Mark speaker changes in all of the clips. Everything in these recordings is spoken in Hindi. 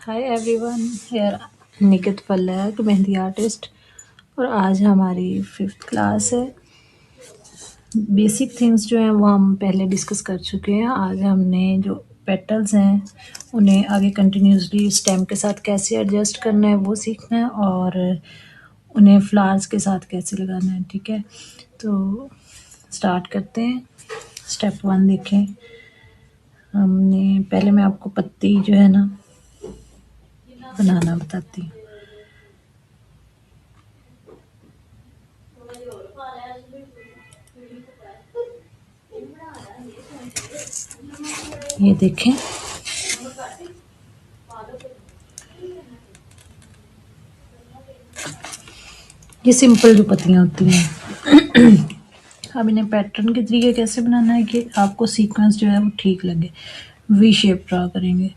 Speaker 1: Hi everyone, hair Nikit पल्लक mehndi artist. और आज हमारी 5th क्लास है। बेसिक थिंग्स जो हैं वो हम पहले डिस्कस कर चुके हैं। आज हमने जो पेटल्स हैं उन्हें आगे कंटिन्यूसली स्टेम के साथ कैसे एडजस्ट करना है वो सीखना है, और उन्हें फ्लावर्स के साथ कैसे लगाना है। ठीक है, तो स्टार्ट करते हैं। स्टेप 1 देखें। हमने पहले मैं आपको पत्ती जो है ना बनाना बताती हूँ। ये देखें, ये सिंपल जो पत्तियाँ होती हैं। अब इन्हें पैटर्न के तरीके कैसे बनाना है कि आपको सीक्वेंस जो है वो ठीक लगे। वी शेप ड्रा करेंगे।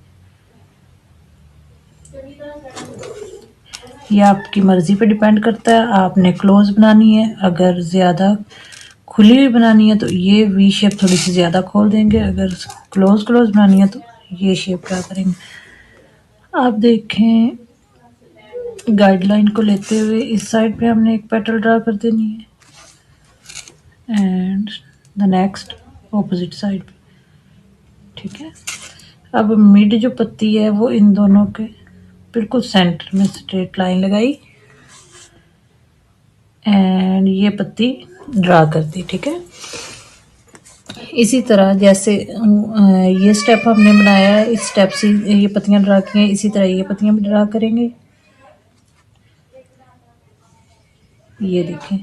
Speaker 1: ये आपकी मर्ज़ी पे डिपेंड करता है। आपने क्लोज बनानी है, अगर ज़्यादा खुली हुई बनानी है तो ये वी शेप थोड़ी सी ज़्यादा खोल देंगे। अगर क्लोज बनानी है तो ये शेप ड्रा करेंगे। आप देखें, गाइडलाइन को लेते हुए इस साइड पे हमने एक पेटल ड्रा कर देनी है and the next opposite side पे। ठीक है, अब मिड जो पत्ती है वो इन दोनों के बिल्कुल सेंटर में स्ट्रेट लाइन लगाई एंड ये पत्ती ड्रा कर दी। ठीक है, इसी तरह जैसे ये स्टेप हमने बनाया है, इस स्टेप से ये पत्तियां ड्रा की हैं, इसी तरह ये पत्तियां भी ड्रा करेंगे। ये देखें,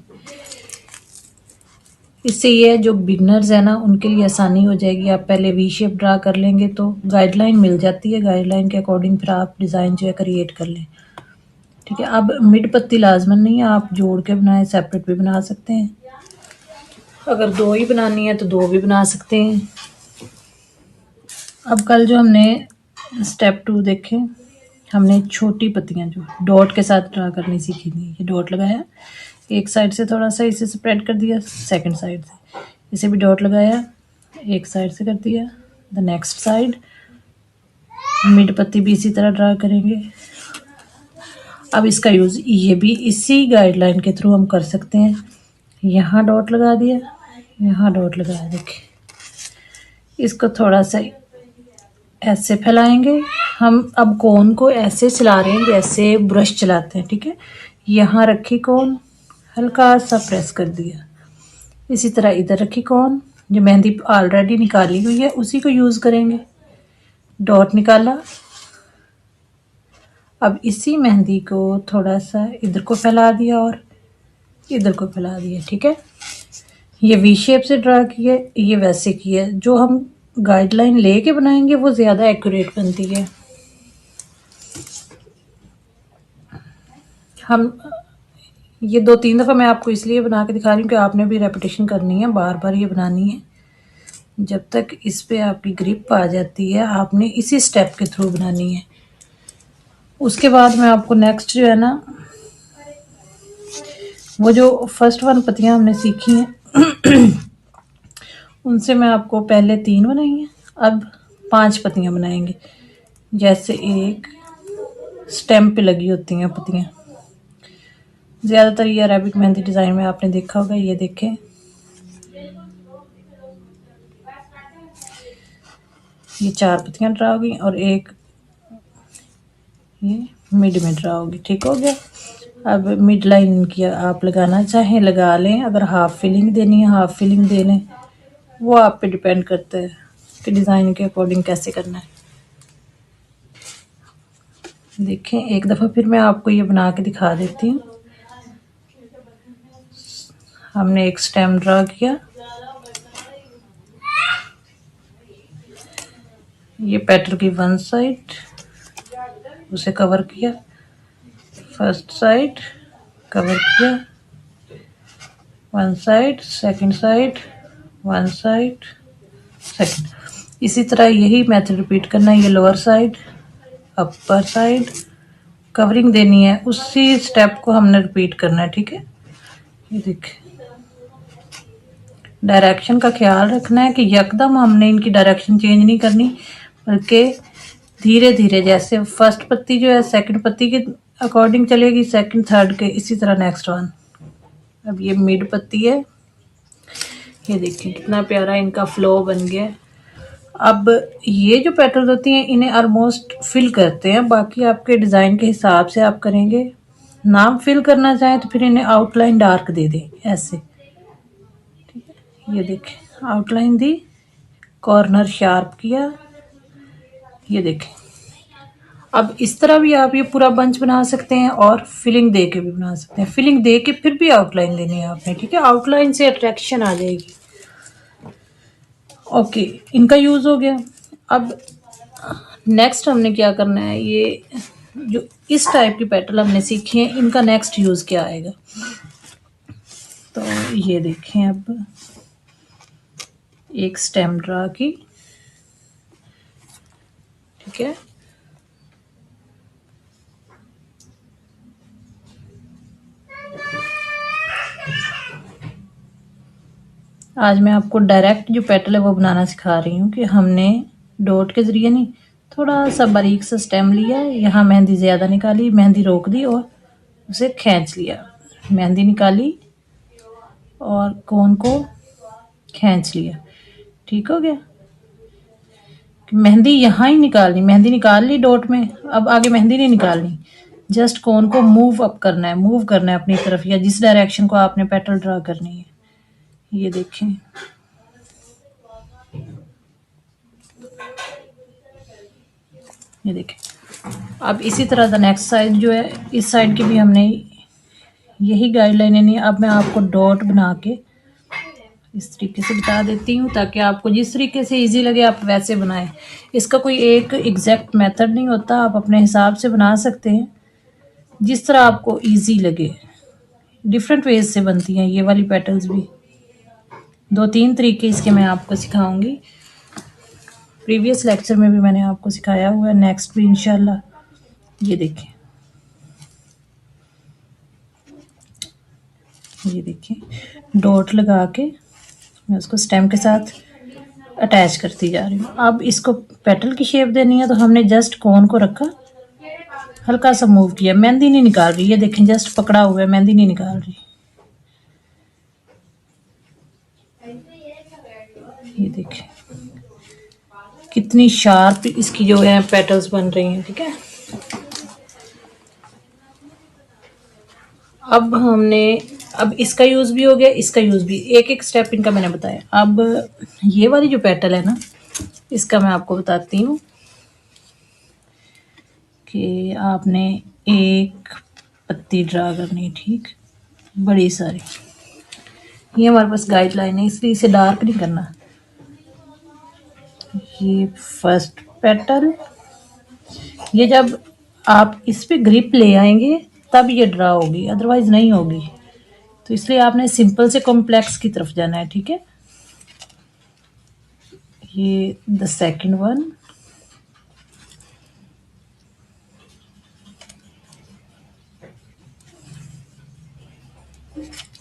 Speaker 1: इससे ये जो बिगनर्स है ना उनके लिए आसानी हो जाएगी। आप पहले वी शेप ड्रा कर लेंगे तो गाइडलाइन मिल जाती है, गाइडलाइन के अकॉर्डिंग फिर आप डिज़ाइन जो है क्रिएट कर लें। ठीक है, अब मिड पत्ती लाजमन नहीं है, आप जोड़ के बनाएं, सेपरेट भी बना सकते हैं। अगर 2 ही बनानी है तो 2 भी बना सकते हैं। अब कल जो हमने स्टेप 2 देखे, हमने छोटी पत्तियां जो डॉट के साथ ड्रा करनी सीखी थी। ये डॉट लगाया, एक साइड से थोड़ा सा इसे स्प्रेड कर दिया, सेकंड साइड से इसे भी डॉट लगाया, एक साइड से कर दिया, द नेक्स्ट साइड। मिड पत्ती भी इसी तरह ड्रा करेंगे। अब इसका यूज़ ये भी इसी गाइडलाइन के थ्रू हम कर सकते हैं। यहाँ डॉट लगा दिया, यहाँ डॉट लगाया। देखिए, इसको थोड़ा सा ऐसे फैलाएंगे। हम अब कोन को ऐसे चला रहे हैं जैसे ब्रश चलाते हैं। ठीक है, यहाँ रखी कोन, हल्का सा प्रेस कर दिया। इसी तरह इधर रखी कोन, जो मेहंदी ऑलरेडी निकाली हुई है उसी को यूज़ करेंगे। डॉट निकाला, अब इसी मेहंदी को थोड़ा सा इधर को फैला दिया और इधर को फैला दिया। ठीक है, ये वी शेप से ड्रा किया, ये वैसे किया। जो हम गाइडलाइन लेके बनाएंगे वो ज़्यादा एक्यूरेट बनती है। हम ये 2-3 दफ़ा मैं आपको इसलिए बना के दिखा रही हूँ कि आपने भी रेपिटेशन करनी है, बार बार ये बनानी है। जब तक इस पे आपकी ग्रिप आ जाती है आपने इसी स्टेप के थ्रू बनानी है। उसके बाद मैं आपको नेक्स्ट जो है ना, वो जो फर्स्ट 1 पत्तियाँ हमने सीखी हैं उनसे मैं आपको पहले 3 बनाई हैं, अब 5 पत्तियाँ बनाएंगे। जैसे एक स्टेम पे लगी होती हैं पत्तियाँ, ज़्यादातर ये अरेबिक मेहंदी डिज़ाइन में आपने देखा होगा। ये देखें, ये 4 पत्तियाँ ड्रा होगी और एक ये मिड में ड्रा होगी। ठीक हो गया। अब मिड लाइन की आप लगाना चाहें लगा लें, अगर हाफ फिलिंग देनी है हाफ फिलिंग दे लें, वो आप पे डिपेंड करता है कि डिज़ाइन के अकॉर्डिंग कैसे करना है। देखें, एक दफ़ा फिर मैं आपको ये बना के दिखा देती हूँ। हमने एक स्टेम ड्रा किया, ये पेटल की 1 साइड उसे कवर किया, फर्स्ट साइड कवर किया, 1 side, second side, 1 side, second. इसी तरह यही मेथड रिपीट करना है। ये lower side, upper side covering देनी है, उसी स्टेप को हमने रिपीट करना है। ठीक है, ये देखिए, डायरेक्शन का ख्याल रखना है कि यकदम हमने इनकी डायरेक्शन चेंज नहीं करनी, बल्कि धीरे धीरे, जैसे फर्स्ट पत्ती जो है सेकंड पत्ती के अकॉर्डिंग चलेगी, सेकंड थर्ड के, इसी तरह नेक्स्ट वन। अब ये मिड पत्ती है, ये देखिए कितना प्यारा इनका फ्लो बन गया। अब ये जो पेटल्स होती हैं इन्हें ऑलमोस्ट फिल करते हैं, बाकी आपके डिज़ाइन के हिसाब से आप करेंगे। नाम फिल करना चाहें तो फिर इन्हें आउटलाइन डार्क दे दें ऐसे, ठीक है। ये देखें आउटलाइन दी, कॉर्नर शार्प किया, ये देखें। अब इस तरह भी आप ये पूरा बंच बना सकते हैं और फिलिंग दे के भी बना सकते हैं। फिलिंग दे के फिर भी आउटलाइन देनी है आपने, ठीक है। आउटलाइन से अट्रैक्शन आ जाएगी। ओके, इनका यूज़ हो गया। अब नेक्स्ट हमने क्या करना है, ये जो इस टाइप की पेटल हमने सीखी हैं इनका नेक्स्ट यूज़ क्या आएगा। तो ये देखें, अब एक स्टेम ड्रा की, ठीक है। आज मैं आपको डायरेक्ट जो पेटल है वो बनाना सिखा रही हूँ कि हमने डॉट के ज़रिए नहीं, थोड़ा सा बारीक सा स्टेम लिया, यहाँ मेहंदी ज़्यादा निकाली, मेहंदी रोक दी और उसे खींच लिया, मेहंदी निकाली और कोन को खींच लिया, ठीक हो गया। मेहंदी यहाँ ही निकालनी, मेहंदी निकाल ली डॉट में, अब आगे मेहंदी नहीं निकालनी, जस्ट कोन को मूव अप करना है, मूव करना है अपनी तरफ या जिस डायरेक्शन को आपने पेटल ड्रा करनी है। ये देखें, ये देखें। अब इसी तरह का नेक्स्ट साइड जो है, इस साइड की भी हमने यही गाइडलाइनें नहीं। अब मैं आपको डॉट बना के इस तरीके से बता देती हूँ ताकि आपको जिस तरीके से इजी लगे आप वैसे बनाएं। इसका कोई एक एग्जैक्ट मेथड नहीं होता, आप अपने हिसाब से बना सकते हैं जिस तरह आपको इजी लगे। डिफरेंट वेज से बनती हैं ये वाली पेटल्स भी। 2-3 तरीके इसके मैं आपको सिखाऊंगी, प्रीवियस लेक्चर में भी मैंने आपको सिखाया हुआ है, नेक्स्ट भी इंशाल्लाह। ये देखें, ये देखिए डॉट लगा के मैं उसको स्टेम के साथ अटैच करती जा रही हूँ। अब इसको पेटल की शेप देनी है तो हमने जस्ट कोन को रखा, हल्का सा मूव किया, मेहंदी नहीं निकाल रही, ये देखें जस्ट पकड़ा हुआ है, मेहंदी नहीं निकाल रही। ये देखें कितनी शार्प इसकी जो है पेटल्स बन रही हैं, ठीक है। अब इसका यूज़ भी हो गया, इसका यूज़ भी, एक एक स्टेप इनका मैंने बताया। अब ये वाली जो पेटल है ना, इसका मैं आपको बताती हूँ कि आपने एक पत्ती ड्रा करनी, ठीक, बड़ी सारी। ये हमारे पास गाइडलाइन है इसलिए इसे डार्क नहीं करना। ये फर्स्ट पेटल, ये जब आप इस पे ग्रिप ले आएंगे तब ये ड्रा होगी, अदरवाइज नहीं होगी। तो इसलिए आपने सिंपल से कॉम्प्लेक्स की तरफ जाना है, ठीक है। ये द सेकंड वन,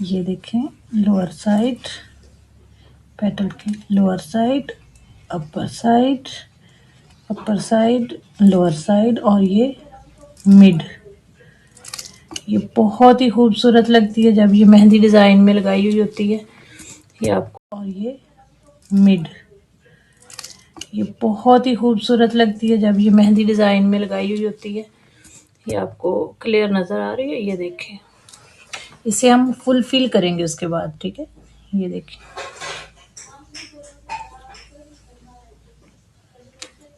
Speaker 1: ये देखें लोअर साइड, पेटल की lower side, upper side, upper side, lower side और ये मिड। ये बहुत ही खूबसूरत लगती है जब ये मेहंदी डिज़ाइन में लगाई हुई होती है ये आपको। और ये मिड, ये बहुत ही खूबसूरत लगती है जब ये मेहंदी डिज़ाइन में लगाई हुई होती है। ये आपको क्लियर नज़र आ रही है, ये देखें। इसे हम फुल फिल करेंगे उसके बाद, ठीक है। ये देखें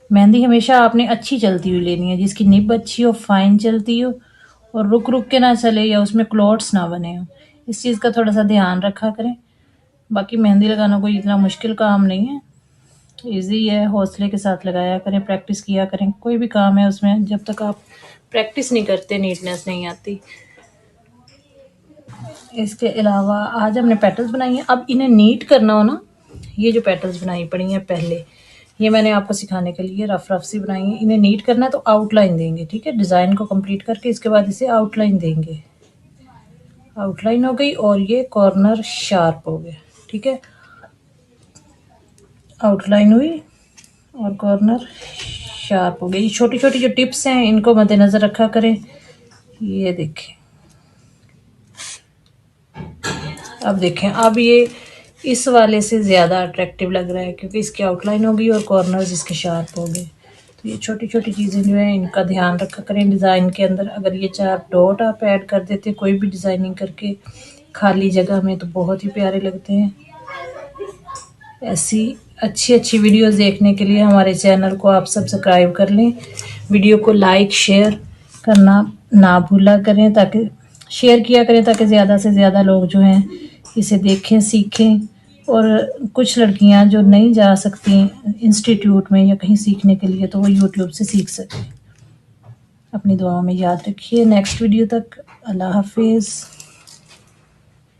Speaker 1: मेहंदी हमेशा आपने अच्छी चलती हुई लेनी है, जिसकी निब अच्छी हो, फाइन चलती हो और रुक रुक के ना चले या उसमें क्लॉट्स ना बने हो। इस चीज़ का थोड़ा सा ध्यान रखा करें। बाकी मेहंदी लगाना कोई इतना मुश्किल काम नहीं है, इजी है, हौसले के साथ लगाया करें, प्रैक्टिस किया करें। कोई भी काम है उसमें जब तक आप प्रैक्टिस नहीं करते नीटनेस नहीं आती। इसके अलावा आज हमने पेटल्स बनाई हैं। अब इन्हें नीट करना हो ना, ये जो पेटल्स बनाई पड़ी हैं पहले, ये मैंने आपको सिखाने के लिए रफ रफ सी बनाई है। इन्हें नीट करना है तो आउटलाइन देंगे, ठीक है। डिज़ाइन को कंप्लीट करके इसके बाद इसे आउटलाइन देंगे। आउटलाइन हो गई और ये कॉर्नर शार्प हो गया, ठीक है। आउटलाइन हुई और कॉर्नर शार्प हो गया। ये छोटी छोटी जो टिप्स हैं इनको मद्देनजर रखा करें। ये देखें, अब देखें, अब ये इस वाले से ज़्यादा अट्रैक्टिव लग रहा है क्योंकि इसकी आउटलाइन होगी और कॉर्नर्स इसके शार्प हो गए। तो ये छोटी छोटी चीज़ें जो है इनका ध्यान रखा करें डिज़ाइन के अंदर। अगर ये 4 डॉट आप ऐड कर देते कोई भी डिज़ाइनिंग करके खाली जगह में तो बहुत ही प्यारे लगते हैं। ऐसी अच्छी अच्छी वीडियोस देखने के लिए हमारे चैनल को आप सब्सक्राइब कर लें। वीडियो को लाइक शेयर करना ना भूला करें, ताकि शेयर किया करें ताकि ज़्यादा से ज़्यादा लोग जो हैं इसे देखें सीखें। और कुछ लड़कियां जो नहीं जा सकती इंस्टीट्यूट में या कहीं सीखने के लिए तो वो यूट्यूब से सीख सकें। अपनी दुआओं में याद रखिए। नेक्स्ट वीडियो तक अल्लाह हाफिज़।